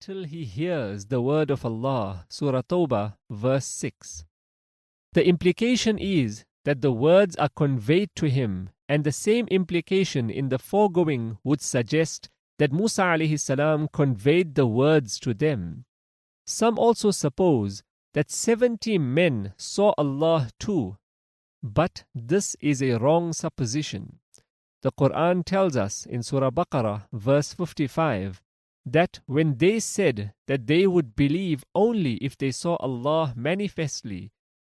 until he hears the word of Allah, Surah Tawbah, verse 6. The implication is that the words are conveyed to him, and the same implication in the foregoing would suggest that Musa alayhi salam conveyed the words to them. Some also suppose that 70 men saw Allah too, but this is a wrong supposition. The Quran tells us in Surah Baqarah, verse 55, that when they said that they would believe only if they saw Allah manifestly,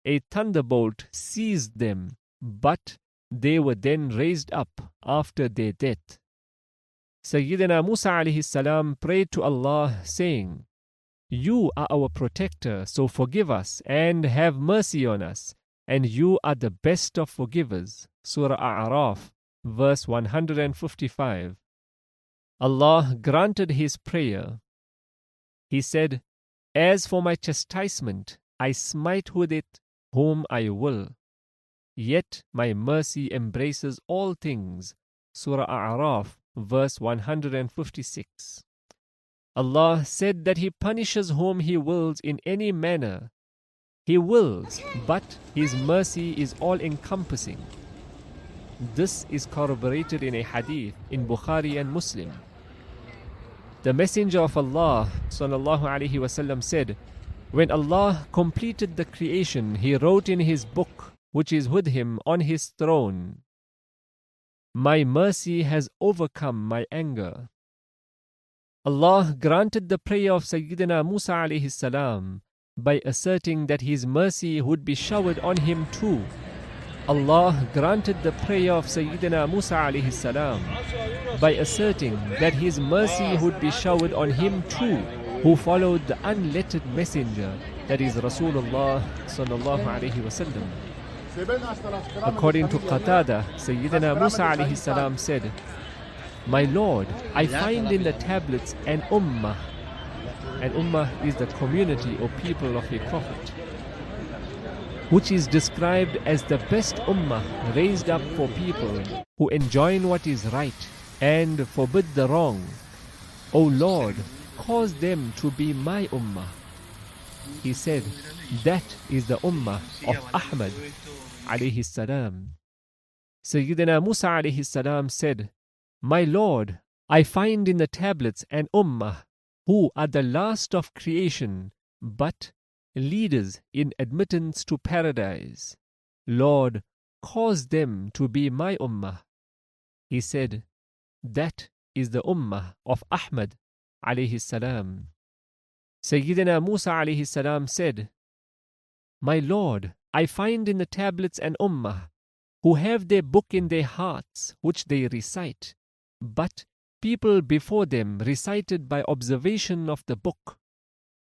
a thunderbolt seized them, but they were then raised up after their death. Sayyidina Musa alayhi salam prayed to Allah, saying, "You are our protector, so forgive us and have mercy on us, and you are the best of forgivers." Surah A'raf, verse 155. Allah granted his prayer. He said, "As for my chastisement, I smite with it whom I will. Yet my mercy embraces all things." Surah A'raf, verse 156. Allah said that He punishes whom He wills in any manner. He wills, but His mercy is all-encompassing. This is corroborated in a hadith in Bukhari and Muslim. The Messenger of Allah sallallahu alaihi wasallam said, when Allah completed the creation, He wrote in His book, which is with Him on His throne, "My mercy has overcome my anger." Allah granted the prayer of Sayyidina Musa alayhi salam by asserting that His mercy would be showered on him too. Allah granted the prayer of Sayyidina Musa alayhi salam by asserting that His mercy would be showered on him too, who followed the unlettered messenger, that is Rasulullah sallallahu alayhi wasallam. According to Qatada, Sayyidina Musa alayhi salam said, "My Lord, I find in the tablets an ummah." An ummah is the community or people of a prophet, which is described as the best ummah raised up for people who enjoin what is right and forbid the wrong. O Lord, cause them to be my ummah. He said, that is the ummah of Ahmad alayhi salam. Sayyidina Musa alayhi salam said, "My Lord, I find in the tablets an ummah who are the last of creation, but leaders in admittance to paradise. Lord, cause them to be my ummah." He said, that is the ummah of Ahmad alayhi salam. Sayyidina Musa alayhi salam said, "My Lord, I find in the tablets an ummah who have their book in their hearts, which they recite, but people before them recited by observation of the book.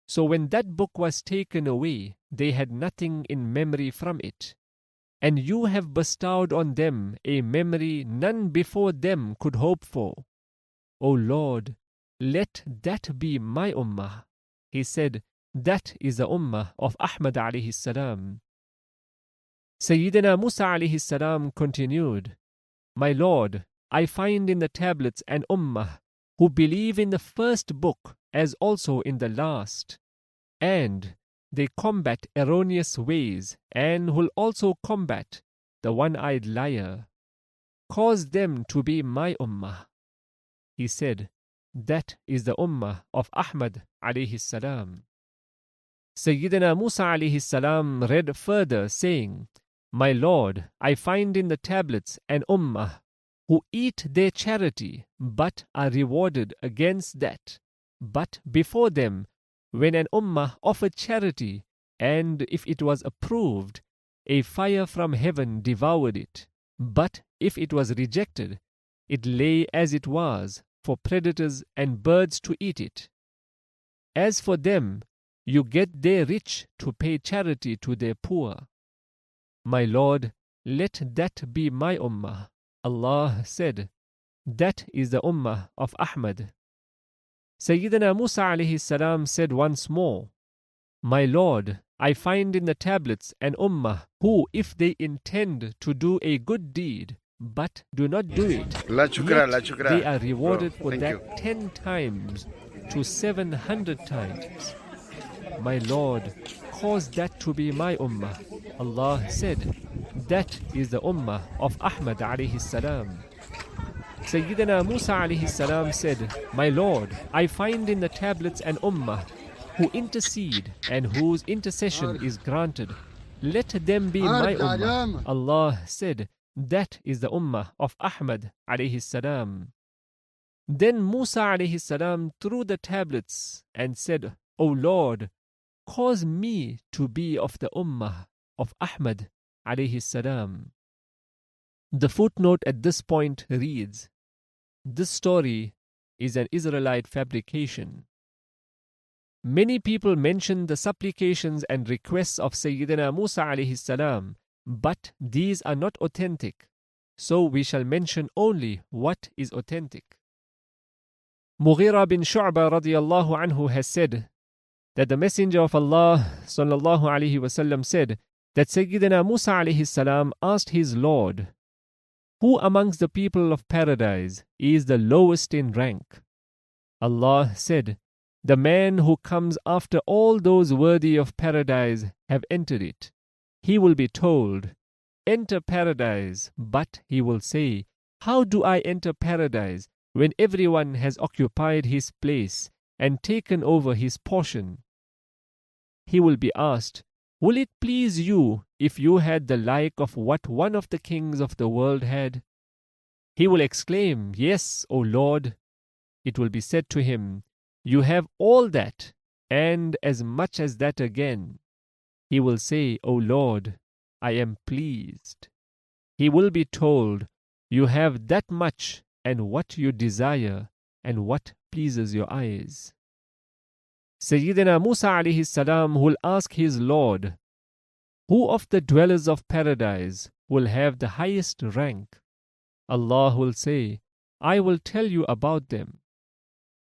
So when that book was taken away, they had nothing in memory from it. And you have bestowed on them a memory none before them could hope for. O Lord, let that be my ummah." He said, that is the ummah of Ahmad alayhi salam. Sayyidina Musa alayhi salam continued, "My Lord, I find in the tablets an ummah who believe in the first book as also in the last, and they combat erroneous ways and will also combat the one-eyed liar. Cause them to be my ummah." He said, that is the ummah of Ahmad alayhi salam. Sayyidina Musa alayhi salam read further, saying, "My Lord, I find in the tablets an ummah who eat their charity but are rewarded against that. But before them, when an ummah offered charity, and if it was approved, a fire from heaven devoured it. But if it was rejected, it lay as it was for predators and birds to eat it. As for them, you get their rich to pay charity to their poor. My Lord, let that be my ummah." Allah said, that is the ummah of Ahmad. Sayyidina Musa alayhi salam said once more, "My Lord, I find in the tablets an ummah who, if they intend to do a good deed, but do not do it, yet they are rewarded for that 10 times to 700 times. My Lord, cause that to be my ummah. Allah said, that is the ummah of Ahmad alayhi salam. Sayyidina Musa alayhi salam said, my Lord, I find in the tablets an ummah who intercede and whose intercession is granted. Let them be my ummah. Allah said, that is the ummah of Ahmad alayhi salam. Then Musa alayhi salam threw the tablets and said, O Lord, cause me to be of the ummah of Ahmad alayhi salam. The footnote at this point reads, this story is an Israelite fabrication. Many people mention the supplications and requests of Sayyidina Musa alayhi salam, but these are not authentic, so we shall mention only what is authentic. Mughira bin Shu'bah radiyallahu anhu has said that the Messenger of Allah sallallahu alayhi wasallam said that Sayyidina Musa alayhi salam asked his Lord, who amongst the people of paradise is the lowest in rank? Allah said, the man who comes after all those worthy of paradise have entered it. He will be told, enter paradise, but he will say, how do I enter paradise when everyone has occupied his place and taken over his portion? He will be asked, will it please you if you had the like of what one of the kings of the world had? He will exclaim, yes, O Lord. It will be said to him, you have all that, and as much as that again. He will say, O Lord, I am pleased. He will be told, you have that much, and what you desire, and what pleases your eyes. Sayyidina Musa alayhi salam will ask his Lord, who of the dwellers of paradise will have the highest rank? Allah will say, I will tell you about them.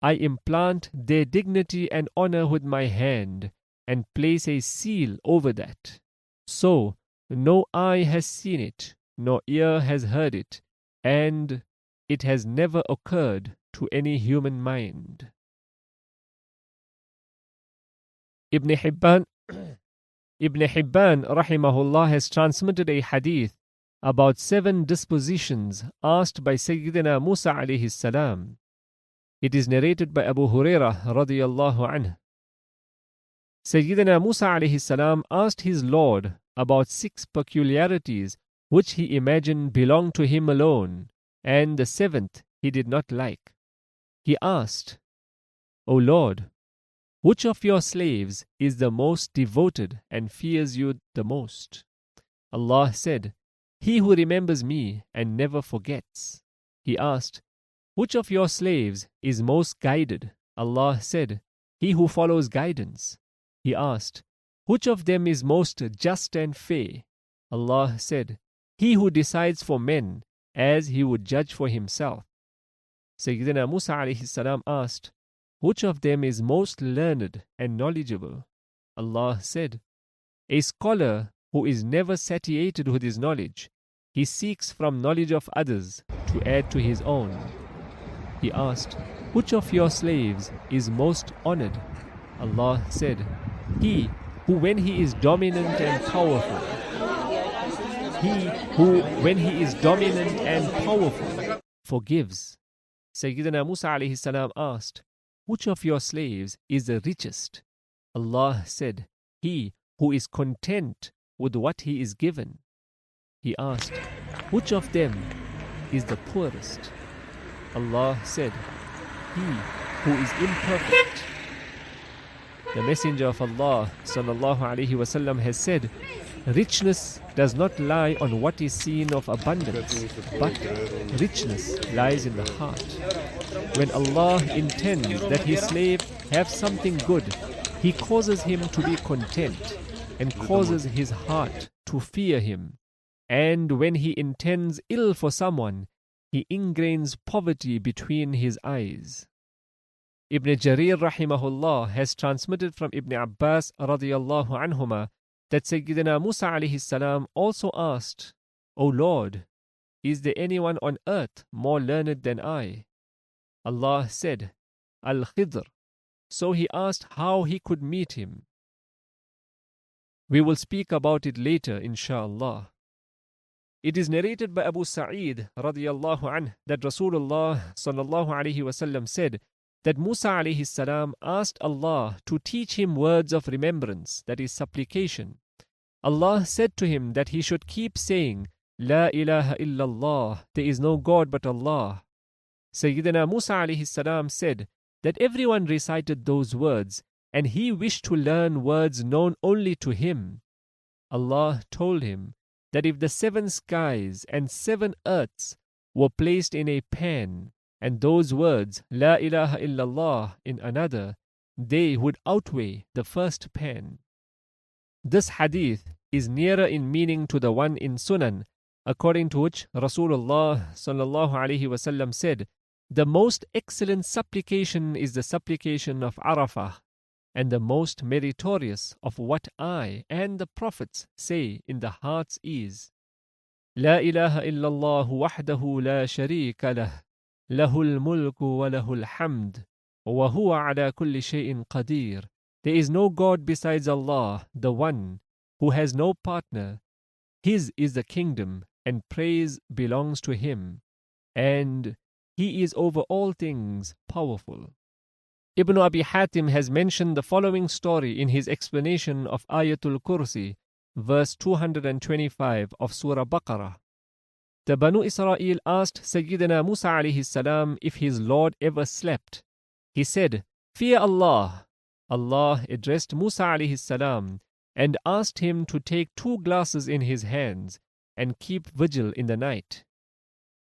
I implant their dignity and honor with my hand and place a seal over that. So no eye has seen it, nor ear has heard it, and it has never occurred to any human mind. Ibn Hibban rahimahullah has transmitted a hadith about 7 dispositions asked by Sayyidina Musa alayhi salam. It is narrated by Abu Hurairah radiyallahu anhu. Sayyidina Musa alayhi salam asked his Lord about 6 peculiarities which he imagined belonged to him alone, and the 7th he did not like. He asked, O Lord, which of your slaves is the most devoted and fears you the most? Allah said, he who remembers me and never forgets. He asked, which of your slaves is most guided? Allah said, he who follows guidance. He asked, which of them is most just and fair? Allah said, he who decides for men as he would judge for himself. Sayyidina Musa alayhi salam asked, which of them is most learned and knowledgeable? Allah said, a scholar who is never satiated with his knowledge. He seeks from knowledge of others to add to his own. He asked, which of your slaves is most honored? Allah said, he who when he is dominant and powerful. He who when he is dominant and powerful forgives. Sayyidina Musa alayhi salam asked, which of your slaves is the richest? Allah said, he who is content with what he is given. He asked, which of them is the poorest? Allah said, he who is imperfect. The Messenger of Allah sallallahu alaihi wasallam has said, richness does not lie on what is seen of abundance, but richness lies in the heart. When Allah intends that his slave have something good, he causes him to be content and causes his heart to fear him. And when he intends ill for someone, he ingrains poverty between his eyes. Ibn Jarir rahimahullah has transmitted from Ibn Abbas radiyallahu anhuma that Sayyidina Musa alayhi salam also asked, O Lord, is there anyone on earth more learned than I? Allah said, Al-Khidr, so he asked how he could meet him. We will speak about it later, inshallah. It is narrated by Abu Sa'id radiyallahu anh that Rasulullah sallallahu alaihi wasallam said that Musa alayhi salam asked Allah to teach him words of remembrance, that is supplication. Allah said to him that he should keep saying, La ilaha illallah, there is no God but Allah. Sayyidina Musa alayhi salam said that everyone recited those words and he wished to learn words known only to him. Allah told him that if the 7 skies and 7 earths were placed in a pan, and those words, La ilaha illallah, in another, they would outweigh the first pan. This hadith is nearer in meaning to the one in Sunan, according to which Rasulullah sallallahu alaihi wasallam said, the most excellent supplication is the supplication of Arafah, and the most meritorious of what I and the prophets say in the hearts is, La ilaha illallah wahdahu la sharika lah, lahul mulku wa lahul hamd, wa huwa ala kulli shay'in qadir. There is no God besides Allah, the One, who has no partner. His is the kingdom, and praise belongs to Him, and He is over all things powerful. Ibn Abi Hatim has mentioned the following story in his explanation of Ayatul Kursi, verse 225 of Surah Baqarah. The Banu Israel asked Sayyidina Musa alayhi salam if his Lord ever slept. He said, Fear Allah. Allah addressed Musa alayhi salam and asked him to take 2 glasses in his hands and keep vigil in the night.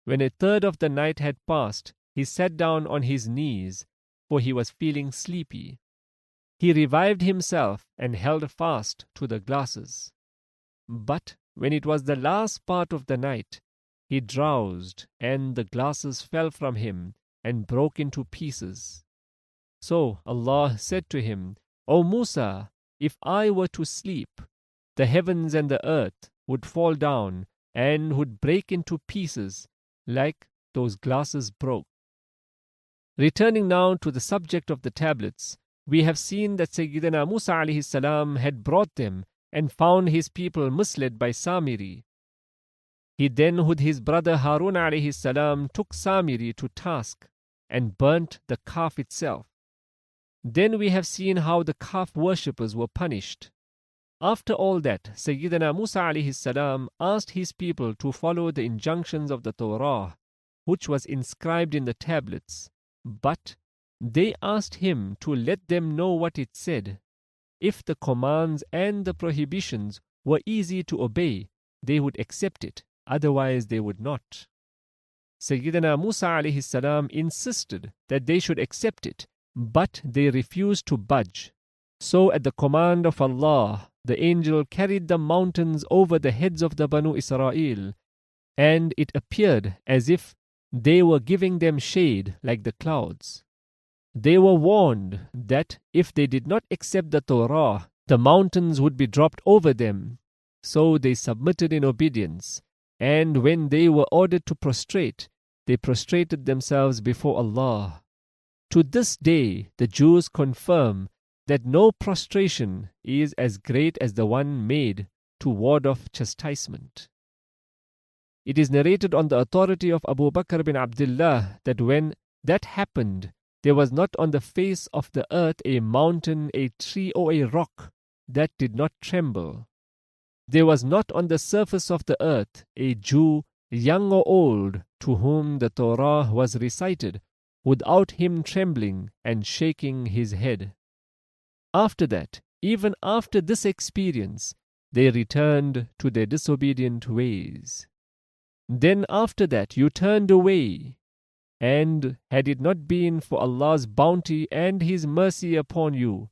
When a third of the night had passed, he sat down on his knees, for he was feeling sleepy. He revived himself and held fast to the glasses. But when it was the last part of the night, he drowsed, and the glasses fell from him and broke into pieces. So Allah said to him, O Musa, if I were to sleep, the heavens and the earth would fall down and would break into pieces like those glasses broke. Returning now to the subject of the tablets, we have seen that Sayyidina Musa alayhi salam had brought them and found his people misled by Samiri. He then with his brother Harun alayhi salam took Samiri to task and burnt the calf itself. Then we have seen how the calf worshippers were punished. After all that, Sayyidina Musa alayhi salam asked his people to follow the injunctions of the Torah, which was inscribed in the tablets. But they asked him to let them know what it said. If the commands and the prohibitions were easy to obey, they would accept it, otherwise they would not. Sayyidina Musa alayhi salam insisted that they should accept it, but they refused to budge. So at the command of Allah, the angel carried the mountains over the heads of the Banu Israel, and it appeared as if they were giving them shade like the clouds. They were warned that if they did not accept the Torah, the mountains would be dropped over them. So they submitted in obedience, and when they were ordered to prostrate, they prostrated themselves before Allah. To this day, the Jews confirm that no prostration is as great as the one made to ward off chastisement. It is narrated on the authority of Abu Bakr bin Abdullah that when that happened, there was not on the face of the earth a mountain, a tree, or a rock that did not tremble. There was not on the surface of the earth a Jew, young or old, to whom the Torah was recited, without him trembling and shaking his head. After that, even after this experience, they returned to their disobedient ways. Then after that you turned away, and had it not been for Allah's bounty and His mercy upon you,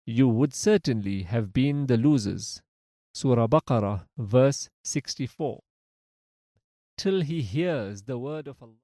you would certainly have been the losers. Surah Baqarah, verse 64. Till he hears the word of Allah.